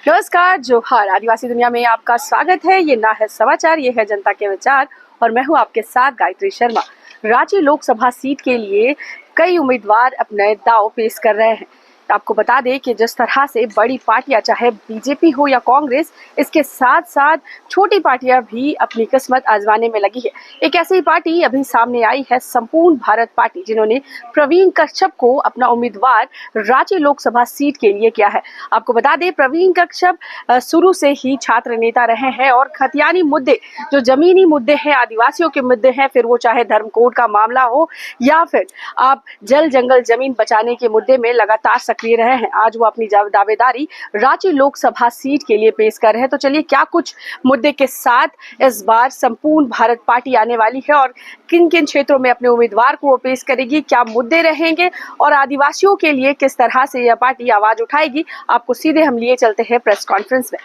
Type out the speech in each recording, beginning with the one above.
नमस्कार, जोहार। आदिवासी दुनिया में आपका स्वागत है। ये ना है समाचार, ये है जनता के विचार और मैं हूं आपके साथ गायत्री शर्मा। रांची लोकसभा सीट के लिए कई उम्मीदवार अपने दांव पेश कर रहे हैं। आपको बता दें कि जिस तरह से बड़ी पार्टियां, चाहे बीजेपी हो या कांग्रेस, इसके साथ साथ छोटी पार्टियां भी अपनी किस्मत आजमाने में लगी है। एक ऐसी पार्टी अभी सामने आई है, संपूर्ण भारत पार्टी, जिन्होंने प्रवीण कश्यप को अपना उम्मीदवार रांची लोकसभा सीट के लिए किया है। आपको बता दें, प्रवीण कश्यप शुरू से ही छात्र नेता रहे हैं और खतियानी मुद्दे, जो जमीनी मुद्दे हैं, आदिवासियों के मुद्दे हैं, फिर वो चाहे धर्म कोड का मामला हो या फिर आप जल जंगल जमीन बचाने के मुद्दे में लगातार सक्रिय रहे हैं। आज वो अपनी दावेदारी रांची लोकसभा सीट के लिए पेश कर रहे हैं। तो चलिए, क्या कुछ मुद्दे के साथ इस बार संपूर्ण भारत पार्टी आने वाली है और किन किन क्षेत्रों में अपने उम्मीदवार को वो पेश करेगी, क्या मुद्दे रहेंगे और आदिवासियों के लिए किस तरह से यह पार्टी आवाज उठाएगी, आपको सीधे हम लिए चलते हैं प्रेस कॉन्फ्रेंस में।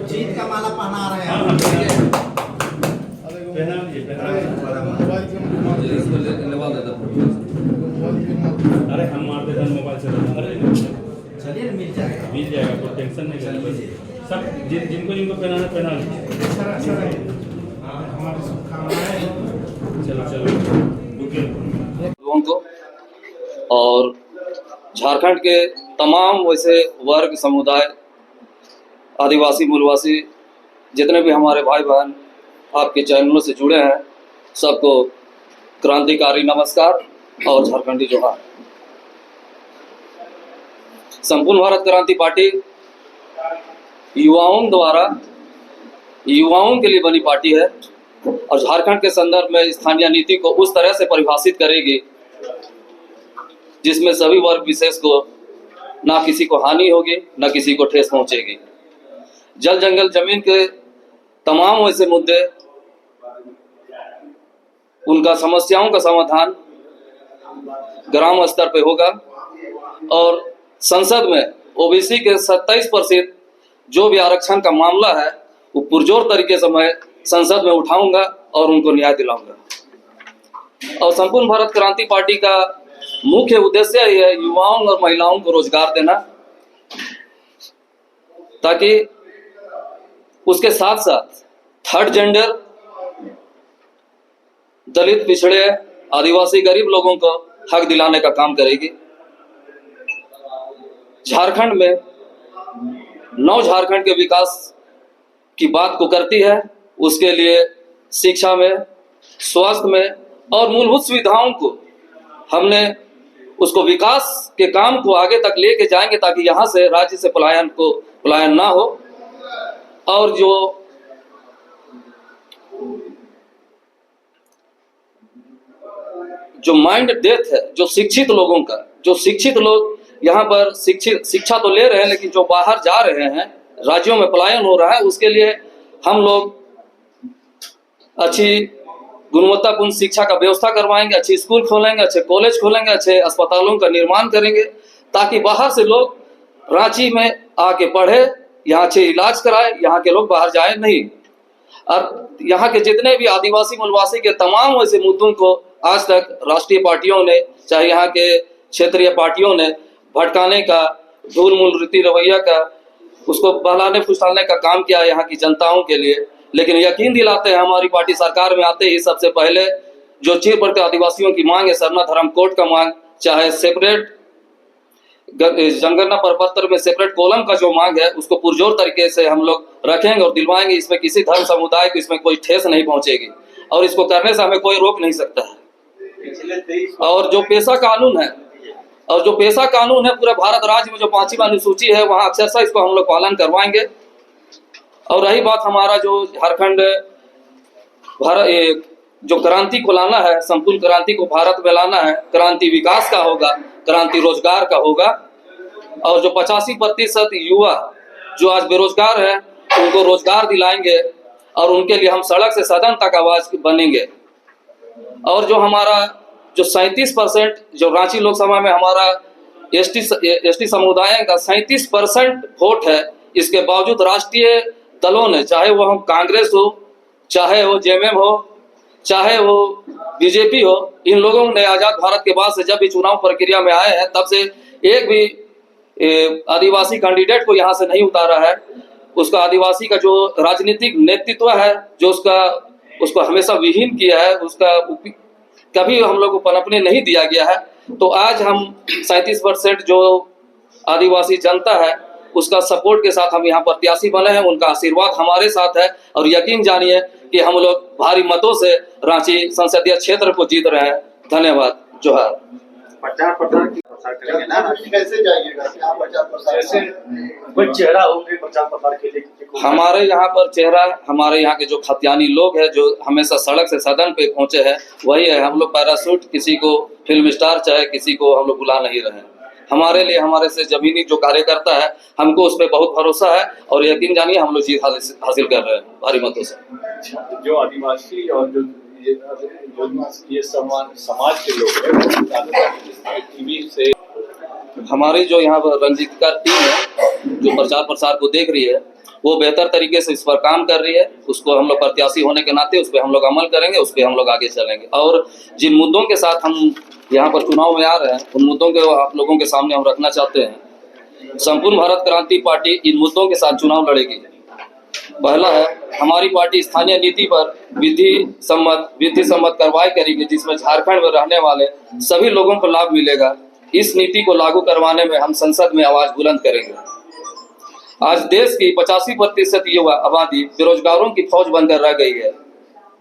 जीत का माला पहना रहे हैं। अरे हम मार देते हैं मोबाइल से। चलिए मिल जाएगा, कोई टेंशन नहीं है। सब जिनको पहना चलो लोगों को और झारखंड के तमाम वैसे वर्ग, समुदाय, आदिवासी, मूलवासी, जितने भी हमारे भाई बहन आपके चैनलों से जुड़े हैं, सबको क्रांतिकारी नमस्कार और झारखंडी जोहार। संपूर्ण भारत क्रांति पार्टी युवाओं द्वारा युवाओं के लिए बनी पार्टी है और झारखंड के संदर्भ में स्थानीय नीति को उस तरह से परिभाषित करेगी जिसमें सभी वर्ग विशेष को ना किसी को हानि होगी, ना किसी को ठेस पहुंचेगी। जल जंगल जमीन के तमाम वैसे मुद्दे, उनका समस्याओं का समाधान ग्राम स्तर पे होगा और संसद में ओबीसी के 27% जो भी आरक्षण का मामला है वो पुरजोर तरीके से मैं संसद में उठाऊंगा और उनको न्याय दिलाऊंगा। और संपूर्ण भारत क्रांति पार्टी का मुख्य उद्देश्य ही है युवाओं और महिलाओं को रोजगार देना, ताकि उसके साथ साथ थर्ड जेंडर, दलित, पिछड़े, आदिवासी, गरीब लोगों को हक दिलाने का काम करेगी। झारखंड में नव झारखंड के विकास की बात को करती है। उसके लिए शिक्षा में, स्वास्थ्य में और मूलभूत सुविधाओं को हमने उसको विकास के काम को आगे तक लेके जाएंगे, ताकि यहाँ से राज्य से पलायन ना हो। और जो माइंड डेथ है, जो शिक्षित लोगों का, जो शिक्षित लोग यहाँ पर शिक्षा तो ले रहे हैं, लेकिन जो बाहर जा रहे हैं, राज्यों में पलायन हो रहा है, उसके लिए हम लोग अच्छी गुणवत्तापूर्ण शिक्षा का व्यवस्था करवाएंगे, अच्छी स्कूल खोलेंगे, अच्छे कॉलेज खोलेंगे, अच्छे अस्पतालों का निर्माण करेंगे, ताकि बाहर से लोग रांची में आके पढ़े, यहाँ अच्छे इलाज कराए, यहाँ के लोग बाहर जाए नहीं। और यहाँ के जितने भी आदिवासी, मूलवासी के तमाम वैसे मुद्दों को आज तक राष्ट्रीय पार्टियों ने, चाहे यहाँ के क्षेत्रीय पार्टियों ने भटकाने का, धूल मूल रीति रवैया का, उसको बहलाने फुसलाने का काम किया यहाँ की जनताओं के लिए। लेकिन यकीन दिलाते हैं, हमारी पार्टी सरकार में आते ही सबसे पहले जो चीर पड़ते आदिवासियों की मांग है, सरना धर्म कोड का मांग, चाहे सेपरेट जनगणना प्रपत्र में सेपरेट कॉलम का जो मांग है, उसको पुरजोर तरीके से हम लोग रखेंगे और दिलवाएंगे। इसमें किसी धर्म समुदाय को इसमें कोई ठेस नहीं पहुंचेगी और इसको करने से हमें कोई रोक नहीं सकता है। और जो पेशा कानून है पूरे भारत राज्य में, जो 5वीं अनुसूची है, वहाँ अक्षरशः इसको हम लोग पालन करवाएंगे। और रही बात हमारा जो झारखंड भारत जो क्रांति को लाना है, संपूर्ण क्रांति को भारत में लाना है, क्रांति विकास का होगा, क्रांति रोजगार का होगा। और जो 85% युवा जो आज बेरोजगार हैं, उनको रोजगार दिलाएंगे और उनके लिए हम सड़क से सदन तक आवाज बनेंगे। और जो हमारा जो 37% जो रांची लोकसभा में हमारा एसटी समुदाय का 37% वोट है, इसके बावजूद राष्ट्रीय दलों ने, चाहे वो हम कांग्रेस हो, चाहे वो जेएमएम हो, चाहे वो बीजेपी हो, इन लोगों ने आजाद भारत के बाद से जब भी चुनाव प्रक्रिया में आए हैं, तब से एक भी आदिवासी कैंडिडेट को यहाँ से नहीं उतारा है, उसका आदिवासी का जो राजनीतिक नेतृत्व है जो उसको हमेशा विहीन किया है, उसका कभी हम लोग को पनपने नहीं दिया गया है। तो आज हम 37% जो आदिवासी जनता है उसका सपोर्ट के साथ हम यहाँ प्रत्याशी बने हैं, उनका आशीर्वाद हमारे साथ है और यकीन जानिए कि हम लोग भारी मतों से रांची संसदीय क्षेत्र को जीत रहे हैं। धन्यवाद। जोहार। प्रचार की प्रसार करेंगे ना, कैसे जाइएगा, क्या प्रचार प्रसार? जैसे कोई चेहरा होंगे प्रचार प्रसार के लिए? हमारे यहाँ पर चेहरा, हमारे यहाँ के जो खतियानी लोग हैं जो हमेशा सड़क से सदन पे पहुंचे हैं वही है। हम लोग पैराशूट किसी को फिल्म स्टार चाहे किसी को हम लोग बुला नहीं रहे हैं। हमारे लिए हमारे से जमीनी जो कार्यकर्ता है हमको उस पर बहुत भरोसा है और यकीन जानिए हम लोग जीत हासिल कर रहे हैं भारी मतों से। जो आदिवासी और जो ये समाज के लोग हैं टीवी से, हमारी जो यहाँ पर रंजीता टीम है जो प्रचार प्रसार को देख रही है वो बेहतर तरीके से इस पर काम कर रही है। उसको हम लोग प्रत्याशी होने के नाते उस पर हम लोग अमल करेंगे, उस पर हम लोग आगे चलेंगे और जिन मुद्दों के साथ हम यहाँ पर चुनाव में आ रहे हैं उन मुद्दों को आप लोगों के सामने हम रखना चाहते हैं। संपूर्ण भारत क्रांति पार्टी इन मुद्दों के साथ चुनाव लड़ेगी। पहला है, हमारी पार्टी स्थानीय नीति पर विधि सम्मत कार्रवाई करेगी जिसमें झारखंड में रहने वाले सभी लोगों को लाभ मिलेगा। इस नीति को लागू करवाने में हम संसद में आवाज बुलंद करेंगे। आज देश की 85% युवा आबादी बेरोजगारों की फौज बनकर रह गई है।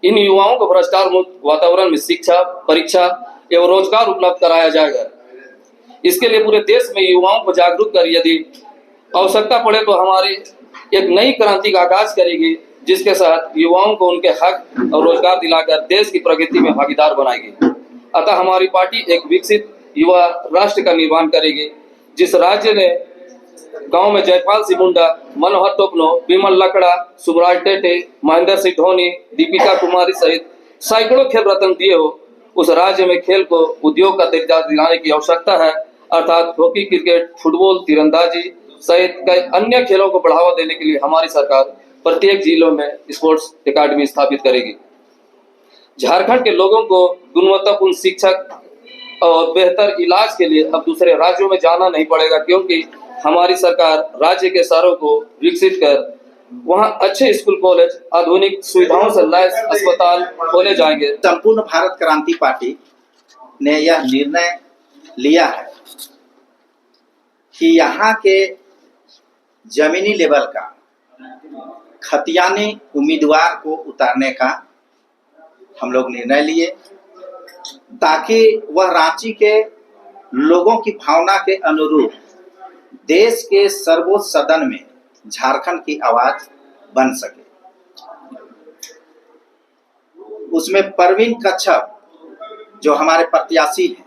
इन युवाओं को भ्रष्टाचार मुक्त वातावरण में शिक्षा, परीक्षा एवं रोजगार उपलब्ध कराया जाएगा। इसके लिए पूरे देश में युवाओं को जागरूक कर यदि आवश्यकता पड़े तो हमारी एक नई क्रांति का आगाज करेगी जिसके साथ युवाओं को उनके हक और रोजगार दिलाकर देश की प्रगति में भागीदार बनाएगी। अतः हमारी पार्टी एक विकसित युवा राष्ट्र का निर्माण करेगी। जिस राज्य ने गांव में जयपाल सिंह मुंडा, मनोहर टोपनो, विमल लकड़ा, सुब्राज टेटे, महेंद्र सिंह धोनी, दीपिका कुमारी सहित सैकड़ों खेल रत्न दिए हो, उस राज्य में खेल को उद्योग का दर्जा दिलाने की आवश्यकता है। अर्थात हॉकी, क्रिकेट, फुटबॉल, तीरंदाजी सहित कई अन्य खेलों को बढ़ावा देने के लिए हमारी सरकार प्रत्येक जिलों में स्पोर्ट्स एकेडमी स्थापित करेगी। झारखंड के लोगों को गुणवत्तापूर्ण शिक्षक और बेहतर इलाज के लिए अब दूसरे राज्यों में जाना नहीं पड़ेगा क्योंकि हमारी सरकार राज्य के शहरों को विकसित कर वहां अच्छे स्कूल, कॉलेज, आधुनिक सुविधाओं से लैस अस्पताल खोले जाएंगे। संपूर्ण भारत क्रांति पार्टी ने यह निर्णय लिया है कि यहाँ के जमीनी लेवल का खतियानी उम्मीदवार को उतारने का हम लोग निर्णय लिए ताकि वह रांची के लोगों की भावना के अनुरूप देश के सर्वोच्च सदन में झारखंड की आवाज बन सके। उसमें परवीन कच्छप जो हमारे प्रत्याशी हैं,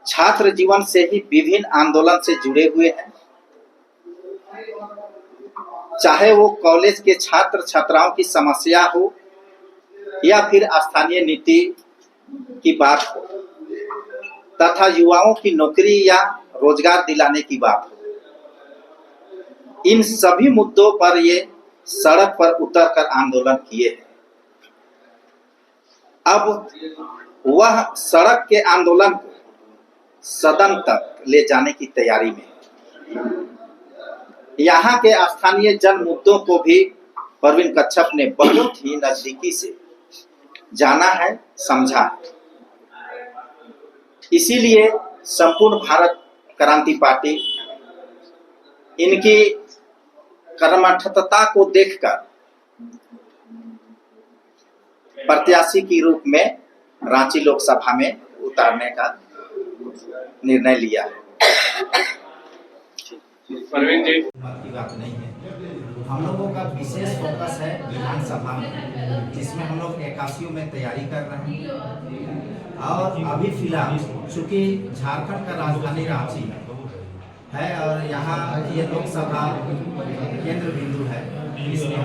छात्र जीवन से ही विभिन्न आंदोलन से जुड़े हुए हैं, चाहे वो कॉलेज के छात्र छात्राओं की समस्या हो या फिर स्थानीय नीति की बात हो तथा युवाओं की नौकरी या रोजगार दिलाने की बात हो, इन सभी मुद्दों पर ये सड़क पर उतरकर आंदोलन किए हैं। अब वह सड़क के आंदोलन को सदन तक ले जाने की तैयारी में है। यहाँ के स्थानीय जन मुद्दों को भी परवीन कच्छप ने बहुत ही नजदीकी से जाना है, समझा है। इसीलिए संपूर्ण भारत क्रांति पार्टी इनकी कर्मठता को देखकर प्रत्याशी के रूप में रांची लोकसभा में उतारने का निर्णय लिया है। परवीन जी, की बात नहीं है। हम लोगों का विशेष फोकस है विधानसभा में, जिसमें हम लोग 81 में तैयारी कर रहे हैं और अभी फिलहाल चूंकि झारखंड का राजधानी रांची है और यहाँ ये लोकसभा केंद्र बिंदु है, इसलिए